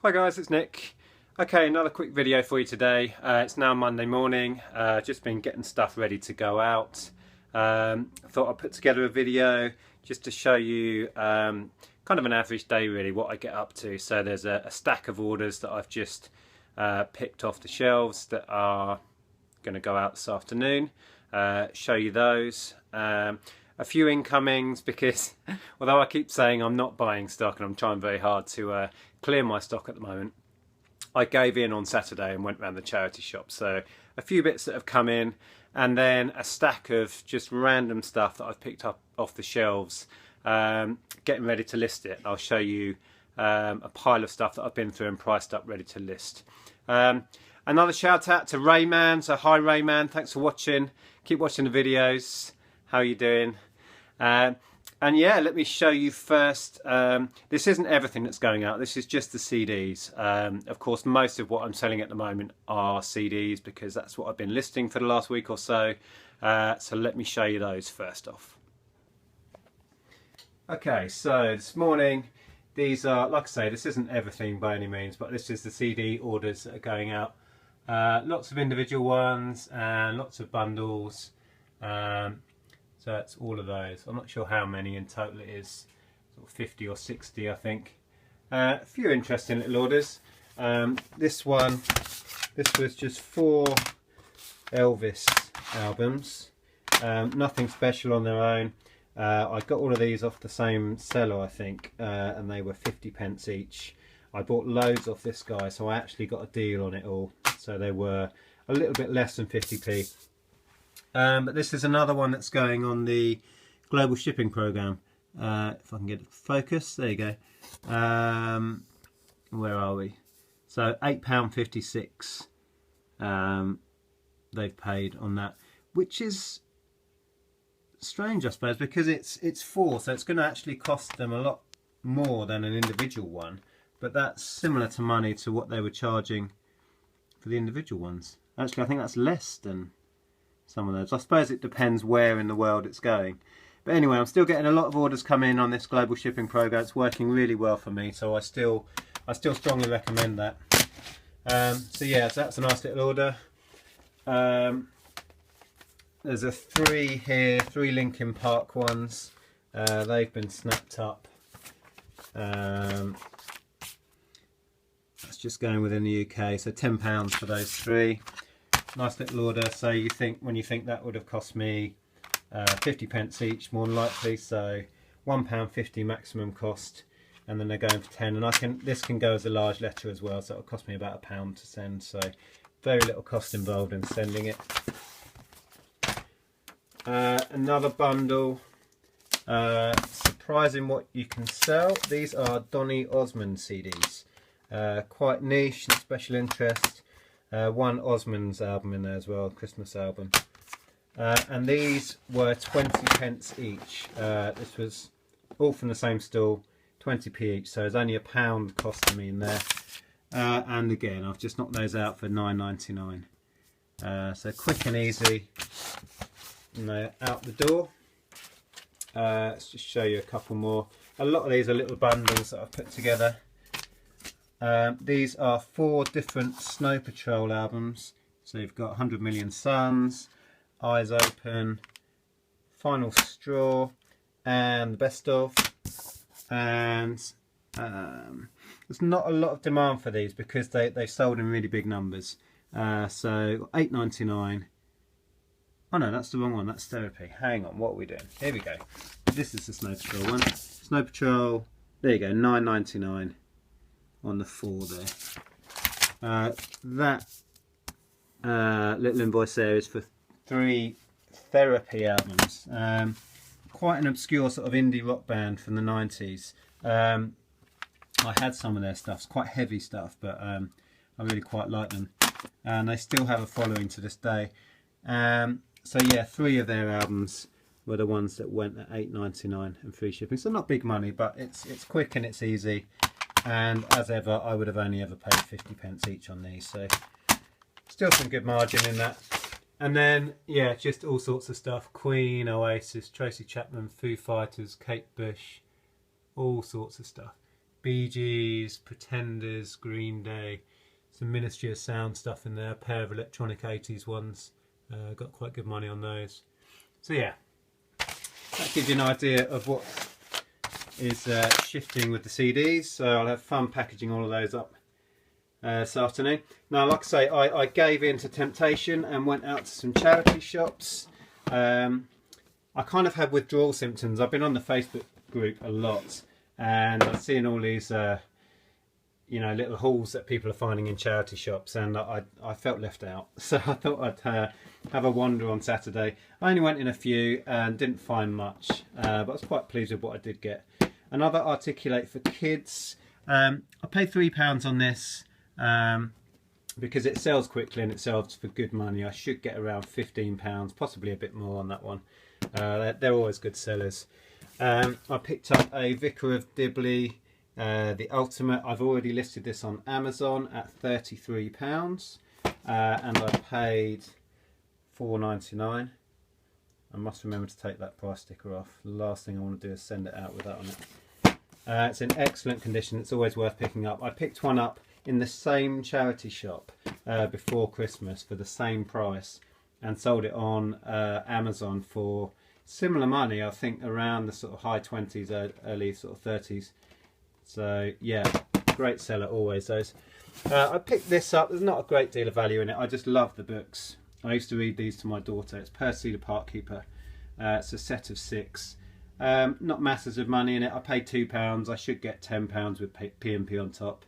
Hi guys, it's Nick. Okay, another quick video for you today. It's now Monday morning. Just been getting stuff ready to go out. Thought I'd put together a video just to show you kind of an average day really, what I get up to. So there's a stack of orders that I've just picked off the shelves that are going to go out this afternoon. Show you those. A few incomings because although I keep saying I'm not buying stock and I'm trying very hard to clear my stock at the moment, I gave in on Saturday and went around the charity shop. So a few bits that have come in, and then a stack of just random stuff that I've picked up off the shelves, getting ready to list it. I'll show you a pile of stuff that I've been through and priced up ready to list. Another shout out to Rayman. So hi Rayman, thanks for watching. Keep watching the videos. How are you doing? And yeah, let me show you first. This isn't everything that's going out. This is just the CDs. Of course, most of what I'm selling at the moment are CDs because that's what I've been listing for the last week or so. So let me show you those first off. Okay, so this morning, these are, like I say, this isn't everything by any means, but this is the CD orders that are going out. Lots of individual ones and lots of bundles. So that's all of those. I'm not sure how many in total it is, sort of 50 or 60 I think. A few interesting little orders. This one, this was just 4 Elvis albums. Nothing special on their own. I got all of these off the same seller I think, and they were 50p each. I bought loads off this guy, so I actually got a deal on it all. So they were a little bit less than 50p. But this is another one that's going on the global shipping program. If I can get it to focus, there you go. Where are we? So £8.56 they've paid on that, which is strange I suppose because it's 4, so it's going to actually cost them a lot more than an individual one, but that's similar to money to what they were charging for the individual ones. Actually I think that's less than some of those. I suppose it depends where in the world it's going. But anyway, I'm still getting a lot of orders come in on this global shipping program. It's working really well for me, so I still strongly recommend that. So yeah, so that's a nice little order. There's a 3 here, 3 Linkin Park ones. They've been snapped up. That's just going within the UK, so £10 for those 3. Nice little order. So you think, when you think that would have cost me 50p each, more than likely, so £1.50 maximum cost, and then they're going for 10. And this can go as a large letter as well, so it'll cost me about £1 to send. So very little cost involved in sending it. Another bundle. Surprising what you can sell. These are Donny Osmond CDs. Quite niche and special interest. One Osmond's album in there as well, Christmas album. And these were 20p each. This was all from the same stall, 20p each, so there's only £1 costing me in there. And again, I've just knocked those out for £9.99. So quick and easy, and they're out the door. Let's just show you a couple more. A lot of these are little bundles that I've put together. These are 4 different Snow Patrol albums. So you've got 100 Million Suns, Eyes Open, Final Straw, and the Best Of. And there's not a lot of demand for these because they sold in really big numbers. So £8.99. Oh no, that's the wrong one. That's Therapy. Hang on, what are we doing? Here we go. This is the Snow Patrol one. Snow Patrol. There you go, £9.99. On the 4 there. That Little Invoice there is for 3 Therapy albums. Quite an obscure sort of indie rock band from the 90s. I had some of their stuff. It's quite heavy stuff, but I really quite like them. And they still have a following to this day. So yeah, 3 of their albums were the ones that went at £8.99 and free shipping. So not big money, but it's quick and it's easy. And as ever, I would have only ever paid 50p each on these, so still some good margin in that. And then yeah, just all sorts of stuff: Queen, Oasis, Tracy Chapman, Foo Fighters, Kate Bush, all sorts of stuff. Bee Gees, Pretenders, Green Day, some Ministry of Sound stuff in there, a pair of electronic 80s ones. Got quite good money on those. So yeah, that gives you an idea of what is shifting with the CDs. So I'll have fun packaging all of those up this afternoon. Now, like I say, I gave in to temptation and went out to some charity shops. I kind of had withdrawal symptoms. I've been on the Facebook group a lot, and I'm seeing all these you know, little hauls that people are finding in charity shops, and I felt left out. So I thought I'd have a wander on Saturday. I only went in a few and didn't find much, but I was quite pleased with what I did get. Another Articulate for kids. I paid £3 on this because it sells quickly and it sells for good money. I should get around £15, possibly a bit more on that one. They're always good sellers. I picked up a Vicar of Dibley, the Ultimate. I've already listed this on Amazon at £33, and I paid £4.99. I must remember to take that price sticker off. The last thing I want to do is send it out with that on it. It's in excellent condition. It's always worth picking up. I picked one up in the same charity shop before Christmas for the same price, and sold it on Amazon for similar money. I think around the sort of high 20s, early sort of 30s. So yeah, great seller always those. I picked this up. There's not a great deal of value in it. I just love the books. I used to read these to my daughter. It's Percy the Parkkeeper. It's a set of 6. Not masses of money in it. I paid £2. I should get £10 with P&P on top,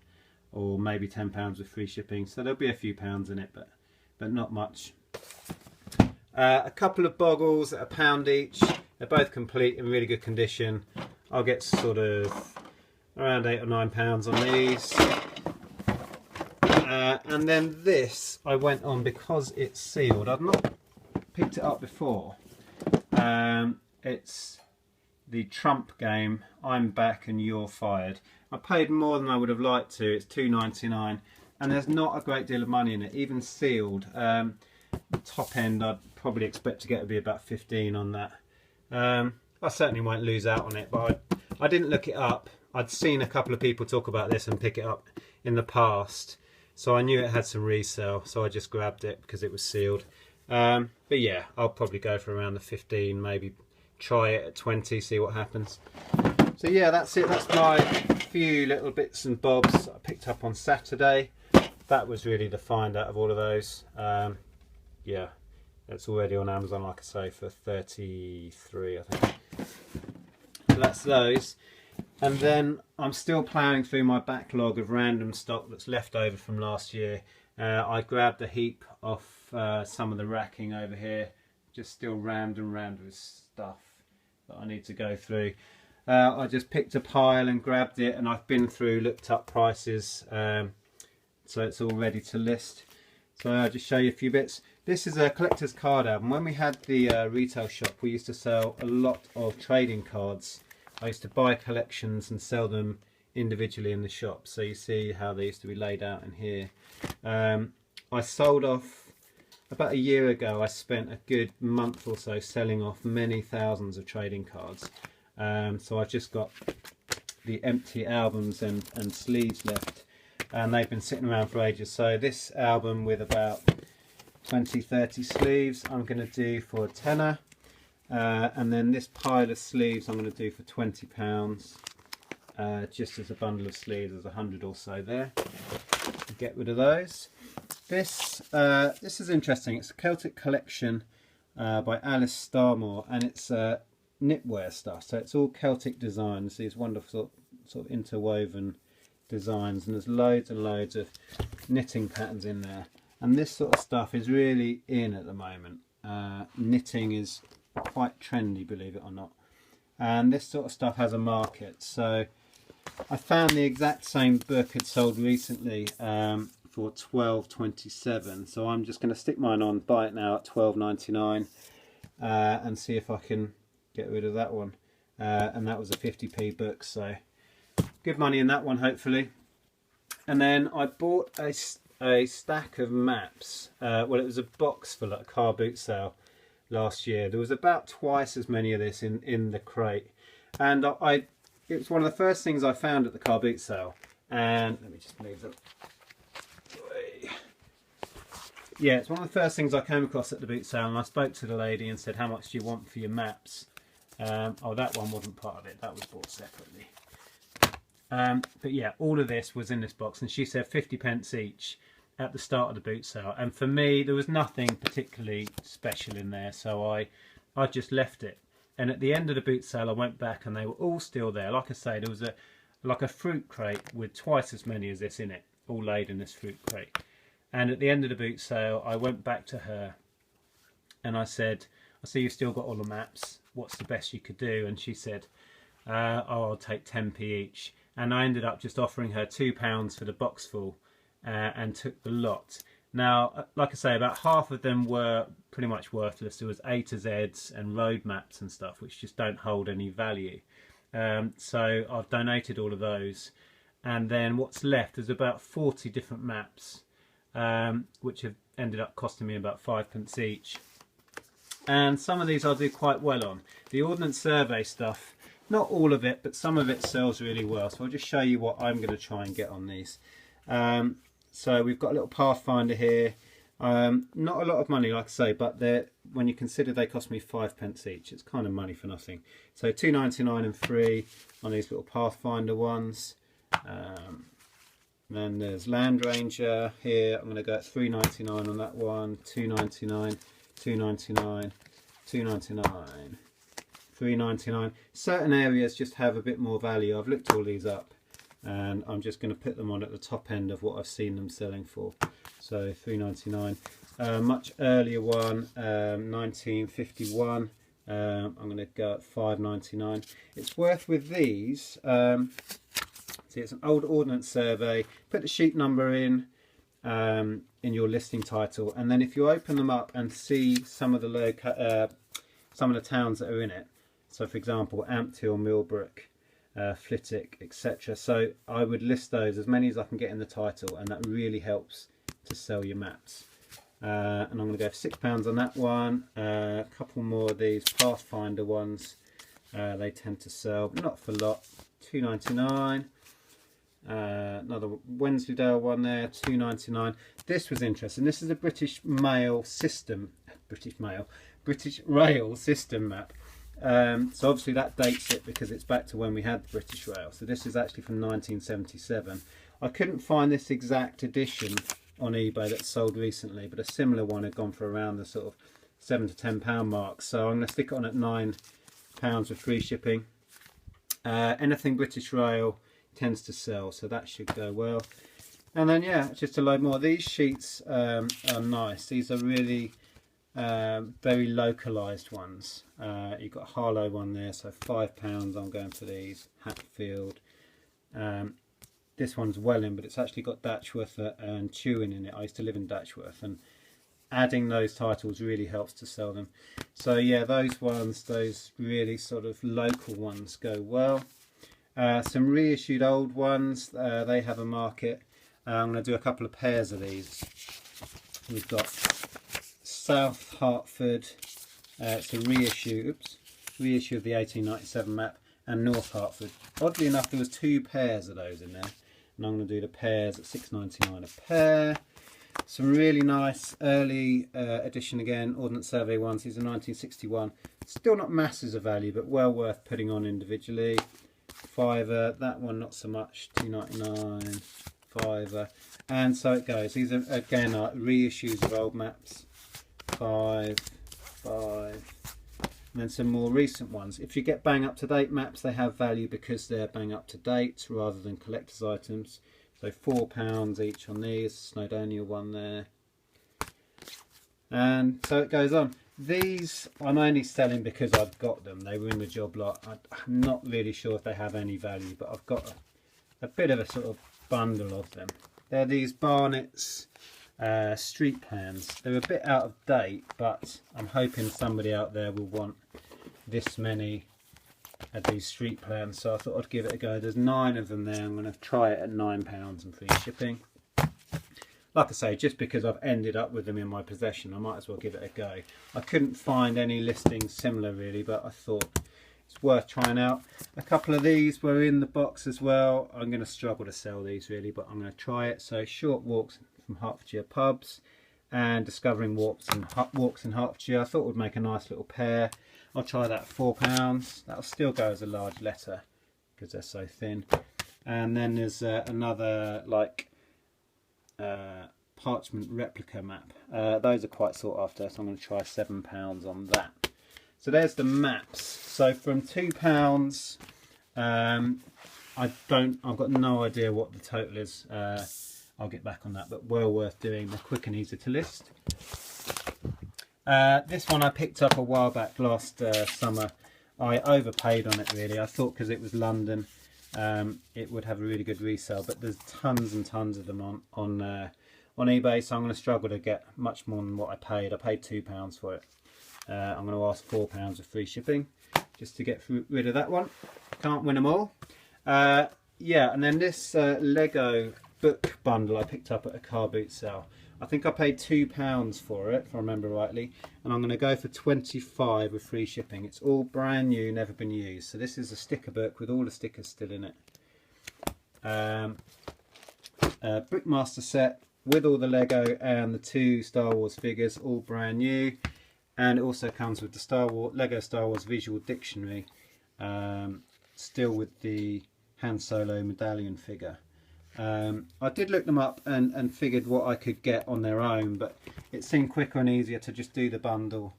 or maybe £10 with free shipping. So there'll be a few pounds in it, but not much. A couple of boggles at £1 each. They're both complete in really good condition. I'll get sort of around £8 or £9 on these. And then this I went on because it's sealed. I've not picked it up before. It's the Trump game, I'm Back and You're Fired. I paid more than I would have liked to. It's $2.99, and there's not a great deal of money in it, even sealed. The top end I'd probably expect to get to be about 15 on that. I certainly won't lose out on it, but I didn't look it up. I'd seen a couple of people talk about this and pick it up in the past, so I knew it had some resale, so I just grabbed it because it was sealed. But yeah, I'll probably go for around the 15, maybe try it at 20, see what happens. So yeah, that's it. That's my few little bits and bobs I picked up on Saturday. That was really the find out of all of those. Yeah, it's already on Amazon, like I say, for 33, I think. So that's those. And then I'm still ploughing through my backlog of random stock that's left over from last year. I grabbed a heap off some of the racking over here, just still rammed and rammed with stuff that I need to go through. I just picked a pile and grabbed it, and I've been through, looked up prices, so it's all ready to list. So I'll just show you a few bits. This is a collector's card album. When we had the retail shop, we used to sell a lot of trading cards. I used to buy collections and sell them individually in the shop. So you see how they used to be laid out in here. I sold off, about a year ago, I spent a good month or so selling off many thousands of trading cards. So I've just got the empty albums and sleeves left, and they've been sitting around for ages. So this album with about 20-30 sleeves I'm going to do for a tenner. And then this pile of sleeves I'm going to do for £20, just as a bundle of sleeves. There's 100 or so there. Get rid of those. This is interesting. It's a Celtic collection by Alice Starmore, and it's knitwear stuff. So it's all Celtic designs, these wonderful sort of interwoven designs, and there's loads and loads of knitting patterns in there. And this sort of stuff is really in at the moment. Knitting is quite trendy, believe it or not, and this sort of stuff has a market. So I found the exact same book had sold recently for $12.27, so I'm just going to stick mine on, buy it now at $12.99, and see if I can get rid of that one. And that was a 50p book, so good money in that one, hopefully. And then I bought a stack of maps. Well, it was a box full at a car boot sale last year. There was about twice as many of this in the crate, and I it was one of the first things I found at the car boot sale. And let me just move them. Yeah, it's one of the first things I came across at the boot sale, and I spoke to the lady and said, how much do you want for your maps? Oh, that one wasn't part of it, that was bought separately. But yeah, all of this was in this box, and she said 50p each at the start of the boot sale. And for me, there was nothing particularly special in there, so I just left it. And at the end of the boot sale, I went back and they were all still there. Like I say, there was like a fruit crate with twice as many as this in it, all laid in this fruit crate. And at the end of the boot sale, I went back to her and I said, I see you've still got all the maps. What's the best you could do? And she said, oh, I'll take 10p each. And I ended up just offering her £2 for the box full and took the lot. Now, like I say, about half of them were pretty much worthless. There was A to Zs and road maps and stuff, which just don't hold any value. So I've donated all of those. And then what's left is about 40 different maps, which have ended up costing me about 5p each. And some of these I'll do quite well on. The Ordnance Survey stuff, not all of it, but some of it sells really well. So I'll just show you what I'm going to try and get on these. So we've got a little Pathfinder here. Not a lot of money, like I say, but when you consider they cost me 5p each, it's kind of money for nothing. So £2.99 and free on these little Pathfinder ones. Then there's Land Ranger here. I'm going to go at £3.99 on that one, £2.99, £2.99, £2.99, £3.99. Certain areas just have a bit more value. I've looked all these up, and I'm just going to put them on at the top end of what I've seen them selling for. So £3.99. Much earlier one, 1951. I'm going to go at £5.99. It's worth with these. See, it's an old Ordnance Survey. Put the sheet number in your listing title, and then if you open them up and see some of the towns that are in it. So, for example, Ampthill, Millbrook, Flitwick, etc. So I would list those, as many as I can get in the title, and that really helps to sell your maps. And I'm going to go for £6 on that one. A couple more of these Pathfinder ones. They tend to sell, but not for a lot. £2.99. Another Wensleydale one there, £2.99. This was interesting. This is a British Rail system map. So obviously that dates it because it's back to when we had the British Rail. So this is actually from 1977. I couldn't find this exact edition on eBay that's sold recently, but a similar one had gone for around the sort of £7 to £10 mark. So I'm going to stick it on at £9 with free shipping. Anything British Rail tends to sell, so that should go well. And then yeah, just a load more. These sheets are nice. These are really very localized ones. You've got a Harlow one there, so £5 I'm going for these. Hatfield. This one's Welling, but it's actually got Datchworth and Chewing in it. I used to live in Datchworth, and adding those titles really helps to sell them. So yeah, those ones, those really sort of local ones go well. Some reissued old ones, they have a market. I'm going to do a couple of pairs of these. We've got South Hertford, it's a reissue of the 1897 map, and North Hertford. Oddly enough, there was 2 pairs of those in there, and I'm going to do the pairs at £6.99 a pair. Some really nice early edition again, Ordnance Survey ones. These are 1961. Still not masses of value, but well worth putting on individually. £5, that one not so much, £2.99, £5, and so it goes. These are again reissues of old maps, £5, and then some more recent ones. If you get bang up to date maps, they have value because they're bang up to date rather than collector's items. So £4 each on these. Snowdonia one there, and so it goes on. These I'm only selling because I've got them. They were in the job lot. I'm not really sure if they have any value, but I've got a bit of a sort of bundle of them. They're these Barnett's street plans. They're a bit out of date, but I'm hoping somebody out there will want this many of these street plans, so I thought I'd give it a go. There's 9 of them there. I'm going to try it at £9 and free shipping. Like I say, just because I've ended up with them in my possession, I might as well give it a go. I couldn't find any listings similar really, but I thought it's worth trying out. A couple of these were in the box as well. I'm going to struggle to sell these really, but I'm going to try it. So Short Walks from Hertfordshire Pubs and Discovering Walks in Hertfordshire. I thought it would make a nice little pair. I'll try that at £4. That'll still go as a large letter because they're so thin. And then there's another like parchment replica map. Those are quite sought after, so I'm going to try £7 on that. So there's the maps. So from £2, I've got no idea what the total is. I'll get back on that, but well worth doing. They're quick and easy to list. This one I picked up a while back last summer. I overpaid on it really. I thought because it was London, it would have a really good resale, but there's tons and tons of them on eBay, so I'm going to struggle to get much more than what I paid. I paid £2 for it. I'm going to ask £4 of free shipping just to get rid of that one. Can't win them all. Yeah, and then this Lego book bundle I picked up at a car boot sale. I think I paid £2 for it, if I remember rightly, and I'm going to go for 25 with free shipping. It's all brand new, never been used. So this is a sticker book with all the stickers still in it. Brickmaster set with all the Lego and the 2 Star Wars figures, all brand new. And it also comes with the Lego Star Wars Visual Dictionary, still with the Han Solo medallion figure. I did look them up and figured what I could get on their own, but it seemed quicker and easier to just do the bundle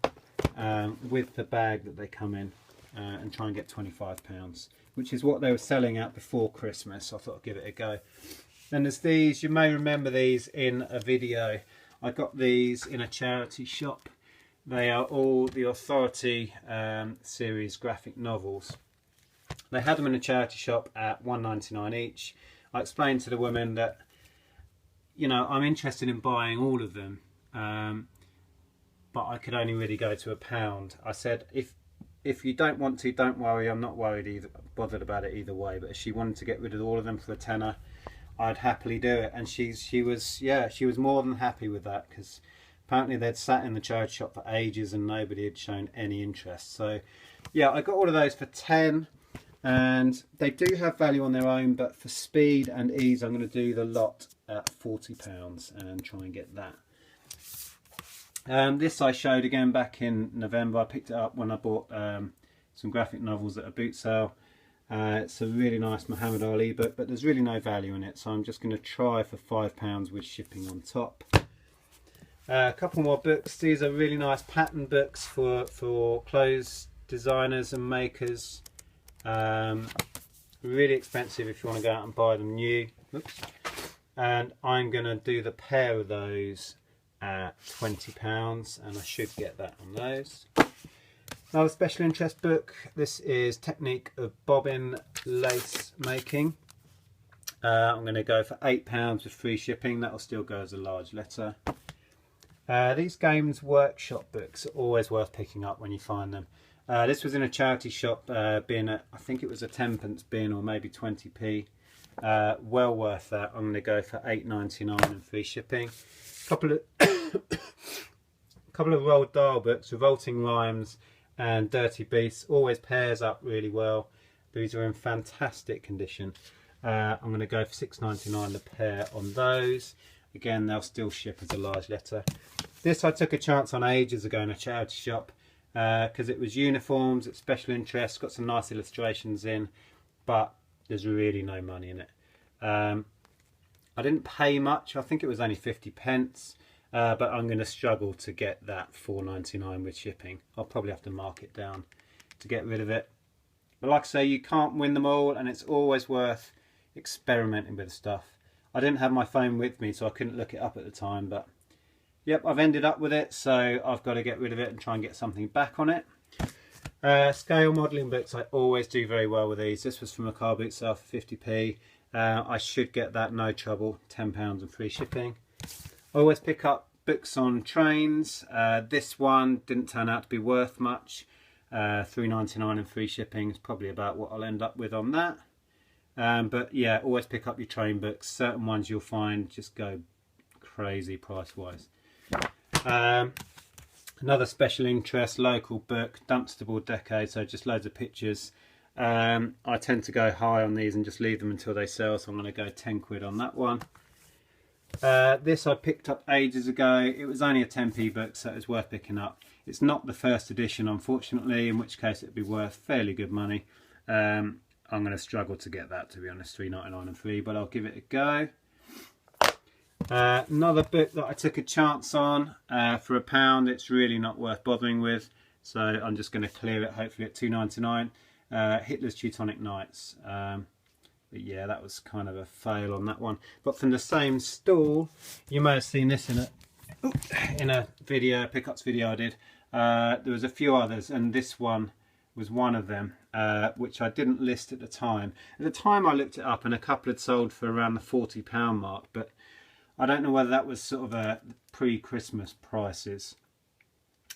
with the bag that they come in and try and get £25, which is what they were selling at before Christmas. So I thought I'd give it a go. Then there's these. You may remember these in a video. I got these in a charity shop. They are all the Authority series graphic novels. They had them in a charity shop at £1.99 each. I explained to the woman that, you know, I'm interested in buying all of them, but I could only really go to £1. I said, if you don't want to, don't worry. I'm not bothered about it either way. But if she wanted to get rid of all of them for a tenner, I'd happily do it. And she was more than happy with that, because apparently they'd sat in the charity shop for ages and nobody had shown any interest. So yeah, I got all of those for 10, and they do have value on their own, but for speed and ease I'm going to do the lot at £40 and try and get that. This I showed again back in November. I picked it up when I bought some graphic novels at a boot sale. It's a really nice Muhammad Ali book, but there's really no value in it, so I'm just going to try for £5 with shipping on top. A couple more books. These are really nice pattern books for clothes designers and makers. Really expensive if you want to go out and buy them new. Oops. And I'm going to do the pair of those at £20, and I should get that on those. Another special interest book. This is Technique of Bobbin Lace Making. I'm going to go for £8 with free shipping. That'll still go as a large letter. These Games Workshop books are always worth picking up when you find them. This was in a charity shop, being I think it was a 10p bin or maybe 20p. Well worth that. I'm going to go for £8.99 and free shipping. Couple of Roald Dahl books, Revolting Rhymes and Dirty Beasts, always pairs up really well. These are in fantastic condition. I'm going to go for £6.99 the pair on those. Again, they'll still ship as a large letter. This I took a chance on ages ago in a charity shop, because it was uniforms, it's special interest, got some nice illustrations in, but there's really no money in it. I didn't pay much. I think it was only 50p, but I'm going to struggle to get that £4.99 with shipping. I'll probably have to mark it down to get rid of it. But like I say, you can't win them all, and it's always worth experimenting with stuff. I didn't have my phone with me, so I couldn't look it up at the time, but yep, I've ended up with it, so I've got to get rid of it and try and get something back on it. Scale modelling books, I always do very well with these. This was from a car boot sale for 50p. I should get that, no trouble, £10 and free shipping. I always pick up books on trains. This one didn't turn out to be worth much. £3.99 and free shipping is probably about what I'll end up with on that. But yeah, always pick up your train books. Certain ones you'll find just go crazy price wise. Another special interest, local book, Dunstable Decade, so just loads of pictures. I tend to go high on these and just leave them until they sell, so I'm going to go 10 quid on that one. This I picked up ages ago. It was only a 10p book, so it was worth picking up. It's not the first edition, unfortunately, in which case it'd be worth fairly good money. I'm going to struggle to get that, to be honest, £3.99 and free, but I'll give it a go. Another book that I took a chance on for £1. It's really not worth bothering with, so I'm just going to clear it, hopefully at £2.99. Hitler's Teutonic Knights. But yeah, that was kind of a fail on that one. But from the same stall, you may have seen this in a video, pickups video I did. There was a few others, and this one was one of them, which I didn't list at the time. At the time I looked it up and a couple had sold for around the £40 mark, but I don't know whether that was sort of a pre-Christmas prices.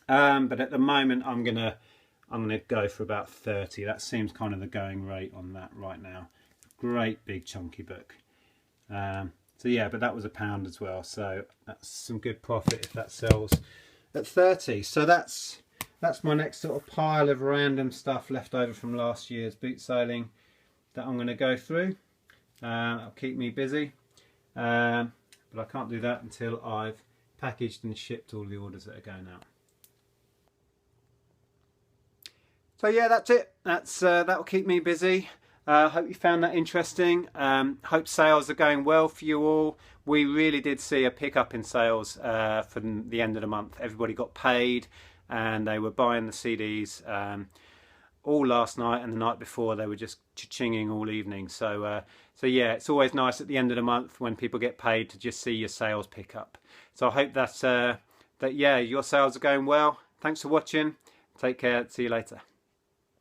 But at the moment I'm gonna go for about 30. That seems kind of the going rate on that right now. Great big chunky book. So yeah, but that was £1 as well, so that's some good profit if that sells at 30. So that's my next sort of pile of random stuff left over from last year's boot sailing that I'm going to go through. It'll keep me busy, but I can't do that until I've packaged and shipped all the orders that are going out. So yeah, that's it. That'll keep me busy. Hope you found that interesting. Hope sales are going well for you all. We really did see a pickup in sales from the end of the month. Everybody got paid and they were buying the CDs all last night, and the night before they were just cha-chinging all evening. So yeah, it's always nice at the end of the month when people get paid to just see your sales pick up. So I hope that yeah, your sales are going well. Thanks for watching. Take care. See you later.